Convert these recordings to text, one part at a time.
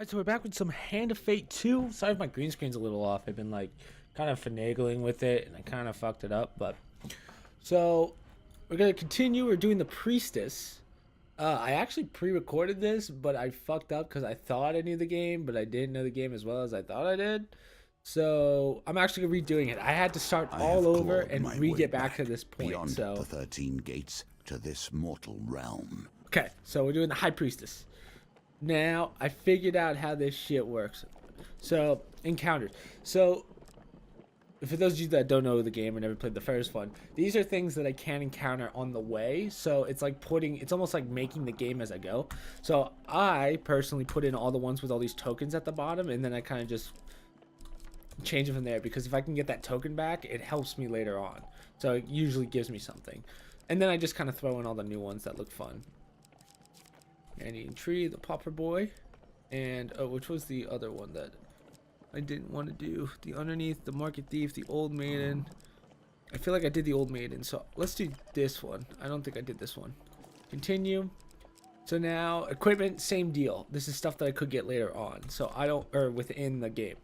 Alright, so we're back with some Hand of Fate 2. Sorry if my green screen's a little off. I've been like kind of finagling with it and I kind of fucked it up, but so we're gonna continue. We're doing the Priestess. I actually pre-recorded this, but I fucked up because I thought I knew the game, but I didn't know the game as well as I thought I did. So I'm actually redoing it. I had to start all over and get back to this point. Beyond so the 13 gates to this mortal realm. Okay, so we're doing the High Priestess. Now, I figured out how this shit works. So, encounters. So, for those of you that don't know the game or never played the first one, these are things that I can encounter on the way. So, it's like it's almost like making the game as I go. So, I personally put in all the ones with all these tokens at the bottom, and then I kind of just change it from there. Because if I can get that token back, it helps me later on. So, it usually gives me something. And then I just kind of throw in all the new ones that look fun. Indian Tree, the Pauper Boy, and which was the other one that I didn't want to do? The Underneath, the Market Thief, the Old Maiden. I feel like I did the Old Maiden, so let's do this one. I don't think I did this one. Continue. So now, equipment, same deal. This is stuff that I could get later on, so I don't, or within the game.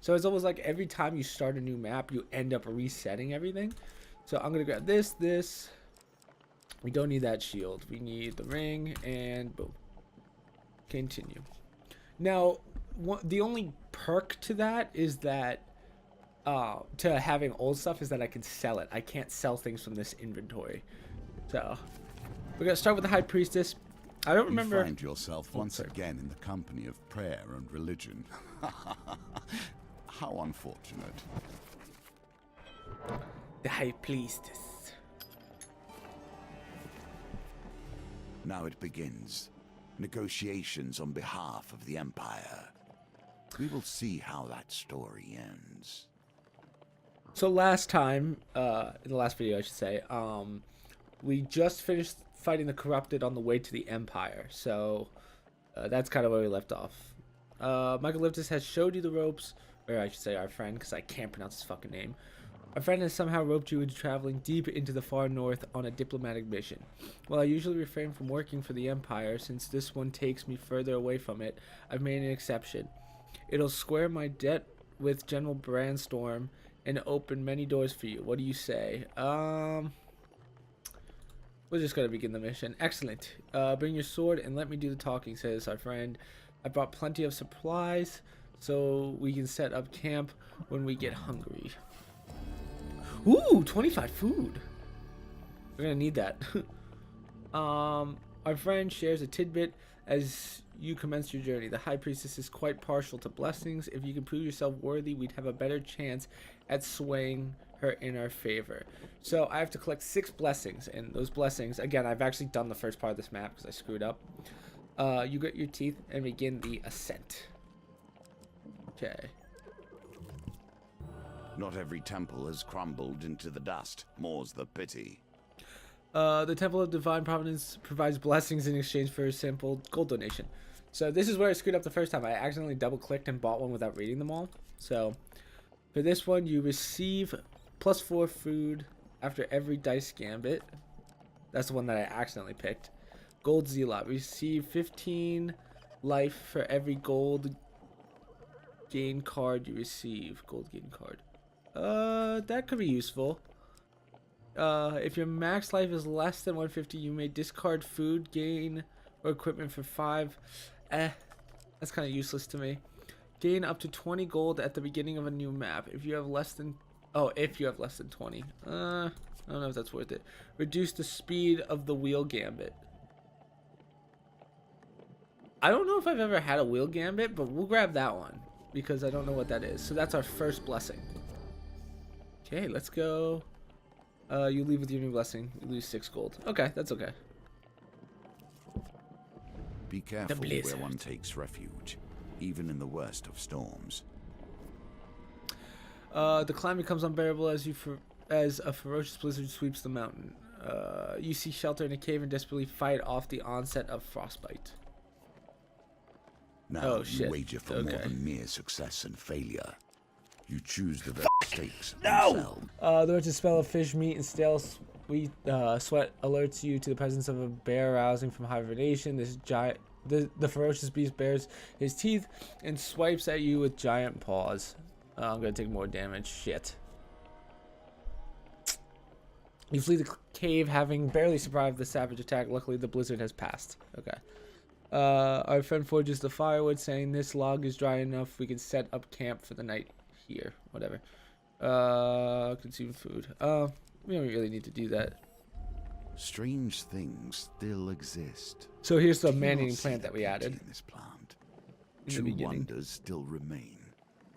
So it's almost like every time you start a new map, you end up resetting everything. So I'm gonna grab this. We don't need that shield. We need the ring, and boom. Continue. Now, the only perk to that is that to having old stuff is that I can sell it. I can't sell things from this inventory. So we're gonna start with the High Priestess. I don't remember. You find yourself once again in the company of prayer and religion. How unfortunate. The High Priestess. Now it begins. Negotiations on behalf of the Empire. We will see how that story ends. So last time, in the last video I should say, we just finished fighting the Corrupted on the way to the Empire. So that's kind of where we left off. Michael Liftus has showed you the ropes, or I should say our friend, because I can't pronounce his fucking name. Our friend has somehow roped you into traveling deep into the far north on a diplomatic mission. While I usually refrain from working for the Empire, since this one takes me further away from it, I've made an exception. It'll square my debt with General Brandstorm and open many doors for you. What do you say? We're just gonna begin the mission. Excellent. Bring your sword and let me do the talking, says our friend. I brought plenty of supplies, so we can set up camp when we get hungry. Ooh, 25 food. We're gonna need that. Our friend shares a tidbit as you commence your journey. The High Priestess is quite partial to blessings. If you can prove yourself worthy, we'd have a better chance at swaying her in our favor. So I have to collect 6 blessings, and those blessings, again, I've actually done the first part of this map because I screwed up. You grit your teeth and begin the ascent. Okay. Not every temple has crumbled into the dust. More's the pity. The Temple of Divine Providence provides blessings in exchange for a simple gold donation. So this is where I screwed up the first time. I accidentally double-clicked and bought one without reading them all. So for this one, you receive +4 food after every dice gambit. That's the one that I accidentally picked. Gold Zealot. Receive 15 life for every gold gain card you receive. Gold gain card. That could be useful. If your max life is less than 150, you may discard food, gain, or equipment for 5. That's kind of useless to me. Gain up to 20 gold at the beginning of a new map. If you have less than 20. I don't know if that's worth it. Reduce the speed of the wheel gambit. I don't know if I've ever had a wheel gambit, but we'll grab that one because I don't know what that is. So that's our first blessing. Okay, let's go. You leave with your new blessing. You lose 6 gold. Okay, that's okay. Be careful where one takes refuge, even in the worst of storms. The climb becomes unbearable as a ferocious blizzard sweeps the mountain. You see shelter in a cave and desperately fight off the onset of frostbite. Now you wager for more than mere success and failure. You choose the very stakes. No! The wretched smell of fish, meat, and stale sweat alerts you to the presence of a bear arousing from hibernation. This The ferocious beast bares his teeth and swipes at you with giant paws. I'm gonna take more damage. Shit. You flee the cave, having barely survived the savage attack. Luckily, the blizzard has passed. Okay. Our friend forges the firewood, saying this log is dry enough. We can set up camp for the night here. Whatever. Consume food. We don't really need to do that. Strange things still exist. So here's the Do you man-eating not see plant the that we beauty added. in this plant? In the True beginning. wonders still remain.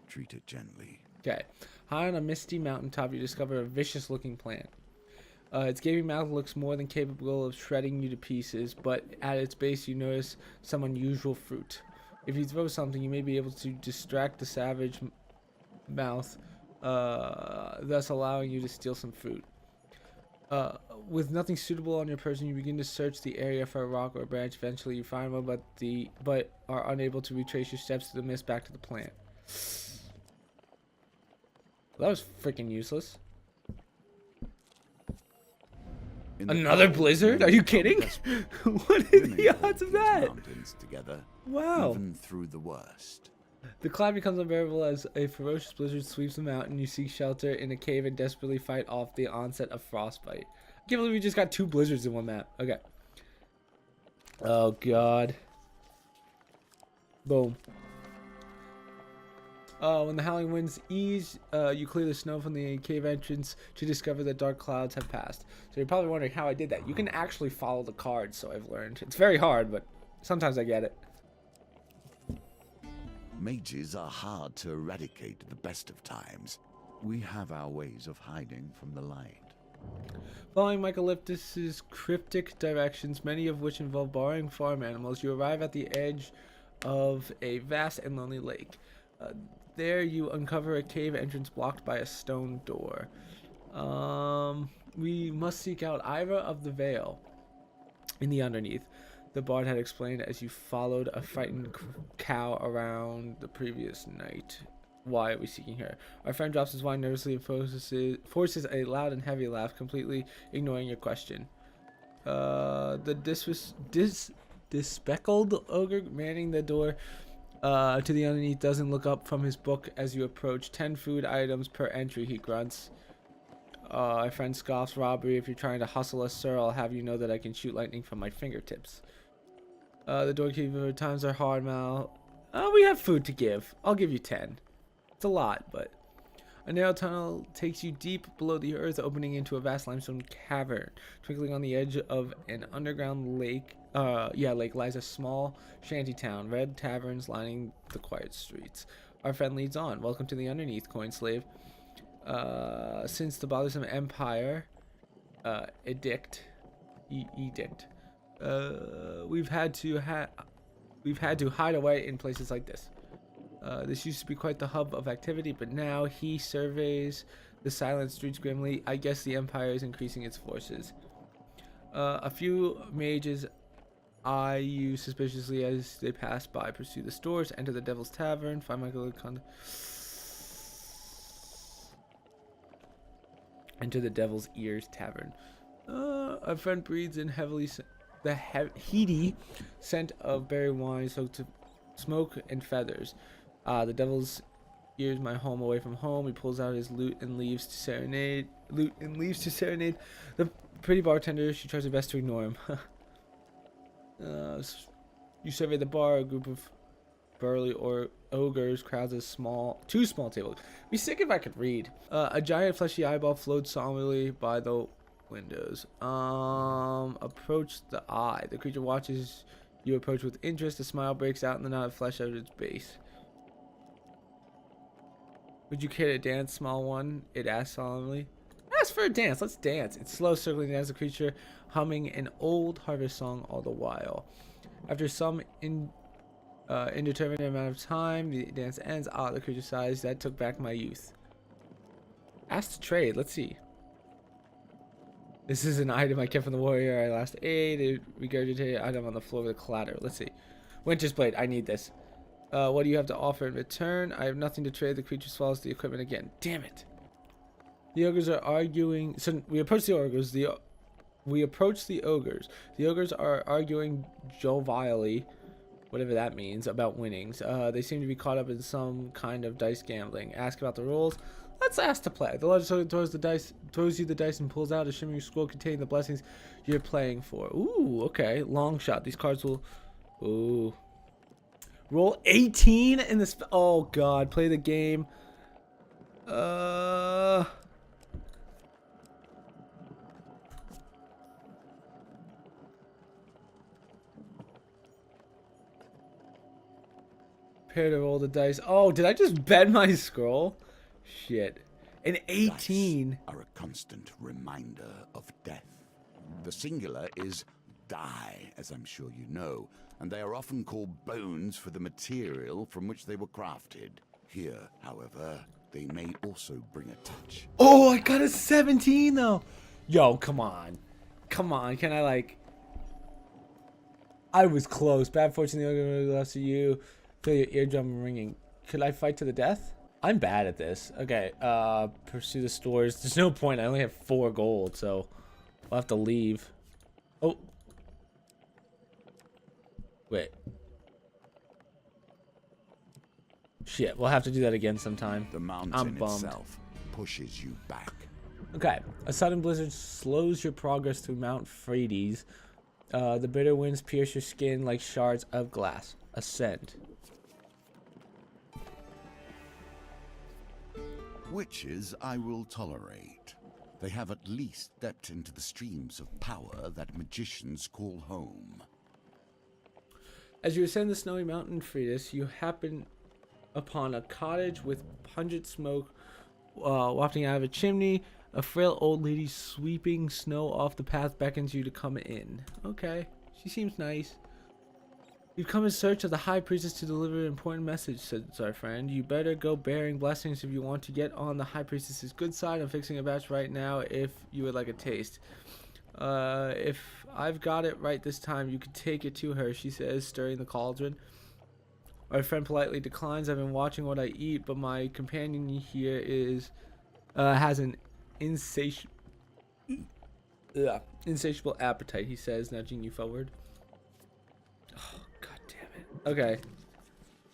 Treat it gently. Okay. High on a misty mountaintop, you discover a vicious-looking plant. Its gaping mouth looks more than capable of shredding you to pieces, but at its base you notice some unusual fruit. If you throw something, you may be able to distract the savage mouth, thus allowing you to steal some fruit. With nothing suitable on your person, you begin to search the area for a rock or a branch. Eventually, you find one, but are unable to retrace your steps through the mist back to the plant. That was freaking useless. Another blizzard? Are you kidding? What is the odds of that? Mountains together, Wow. even through the worst. The climb becomes unbearable as a ferocious blizzard sweeps the mountain. You seek shelter in a cave and desperately fight off the onset of frostbite. I can't believe we just got 2 blizzards in one map. Okay. Oh, God. Boom. When the howling winds ease, you clear the snow from the cave entrance to discover that dark clouds have passed. So you're probably wondering how I did that. You can actually follow the cards, so I've learned. It's very hard, but sometimes I get it. Mages are hard to eradicate at the best of times. We have our ways of hiding from the light. Following Michaelis's cryptic directions, many of which involve borrowing farm animals, you arrive at the edge of a vast and lonely lake. There you uncover a cave entrance blocked by a stone door. We must seek out Ira of the Vale in the underneath, the bard had explained as you followed a frightened cow around the previous night. Why are we seeking her? Our friend drops his wine nervously and forces a loud and heavy laugh, completely ignoring your question. The bespectacled ogre manning the door to the underneath doesn't look up from his book as you approach. 10 food items per entry, he grunts. Our friend scoffs. Robbery. If you're trying to hustle us, sir, I'll have you know that I can shoot lightning from my fingertips. The doorkeeper times are hard mouth. We have food to give. I'll give you 10. It's a lot, but a narrow tunnel takes you deep below the earth, opening into a vast limestone cavern. Twinkling on the edge of an underground lake, lake lies a small shanty town. Red taverns lining the quiet streets. Our friend leads on. Welcome to the underneath, coin slave. Since the bothersome empire edict, we've had to hide away in places like this. This used to be quite the hub of activity, but now he surveys the silent streets grimly. I guess the empire is increasing its forces. A few mages eye you suspiciously as they pass by. Pursue the stores, enter the Devil's Tavern, find Michael. Enter the Devil's Ears Tavern. A friend breathes in heavily the heady scent of berry wine soaked to smoke and feathers. The Devil's Ears, my home away from home. He pulls out his lute and leaves to serenade. The pretty bartender. She tries her best to ignore him. You survey the bar. A group of burly ogres crowds two small tables. Be sick if I could read. A giant fleshy eyeball floats somberly by the windows. Approach the eye. The creature watches you approach with interest. A smile breaks out in the knot of flesh at its base. Would you care to dance, small one? It asks solemnly. Ask for a dance. Let's dance. It's slow, circling as the creature humming an old harvest song all the while. After some indeterminate amount of time, the dance ends. The creature sighs. That took back my youth. Ask to trade. Let's see. This is an item I kept from the warrior I last ate. A regurgitated item on the floor with a clatter. Let's see. Winter's Blade. I need this. What do you have to offer in return? I have nothing to trade. The creature swallows the equipment again. Damn it. The ogres are arguing. So we approach the ogres. We approach the ogres. The ogres are arguing jovially whatever that means, about winnings. They seem to be caught up in some kind of dice gambling. Ask about the rules. Let's ask to play. The legislator throws you the dice and pulls out a shimmering scroll containing the blessings you're playing for. Ooh, okay. Long shot. These cards will... Ooh. Roll 18 in this... Oh, God. Play the game. Prepare to roll the dice. Oh, did I just bet my scroll? Shit. An 18. Dice are a constant reminder of death. The singular is die, as I'm sure you know, and they are often called bones for the material from which they were crafted. Here, however, they may also bring a touch. Oh, I got a 17 though. Yo, come on. Come on. Can I like... I was close. Bad fortune, the other glass of you. Feel your eardrum ringing. Could I fight to the death? I'm bad at this. Okay, pursue the stores. There's no point. I only have 4 gold, so I'll have to leave. Oh. Wait. Shit, we'll have to do that again sometime. The mountain itself pushes you back. Okay, a sudden blizzard slows your progress through Mount Fredes. The bitter winds pierce your skin like shards of glass. Ascend. Witches I will tolerate. They have at least stepped into the streams of power that magicians call home. As you ascend the snowy mountain Fredes, you happen upon a cottage with pungent smoke wafting out of a chimney. A frail old lady sweeping snow off the path beckons you to come in. Okay, she seems nice. You've come in search of the High Priestess to deliver an important message, says our friend. You better go bearing blessings if you want to get on the High Priestess's good side. I'm fixing a batch right now if you would like a taste. If I've got it right this time, you can take it to her, she says, stirring the cauldron. Our friend politely declines. I've been watching what I eat, but my companion here has an insatiable appetite, he says, nudging you forward. Oh, God damn it. Okay.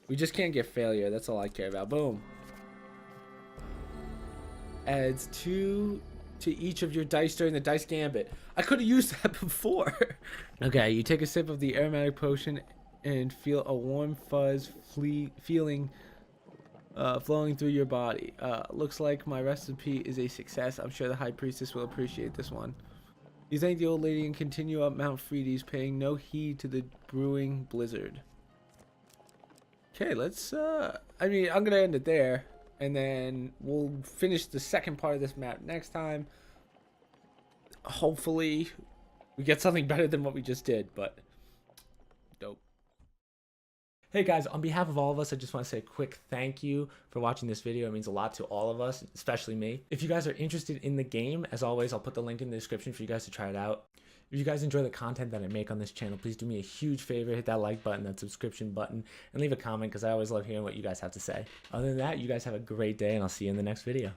We just can't get failure. That's all I care about. Boom. Adds 2 to each of your dice during the dice gambit. I could have used that before. Okay, you take a sip of the aromatic potion and feel a warm fuzz feeling flowing through your body. Looks like my recipe is a success. I'm sure the High Priestess will appreciate this one. You thank the old lady and continue up Mount Fredes, paying no heed to the brewing blizzard. Okay, let's, I mean, I'm gonna end it there, and then we'll finish the second part of this map next time. Hopefully, we get something better than what we just did, but dope. Hey guys, on behalf of all of us, I just want to say a quick thank you for watching this video. It means a lot to all of us, especially me. If you guys are interested in the game, as always, I'll put the link in the description for you guys to try it out. If you guys enjoy the content that I make on this channel, please do me a huge favor, hit that like button, that subscription button, and leave a comment because I always love hearing what you guys have to say. Other than that, you guys have a great day, and I'll see you in the next video.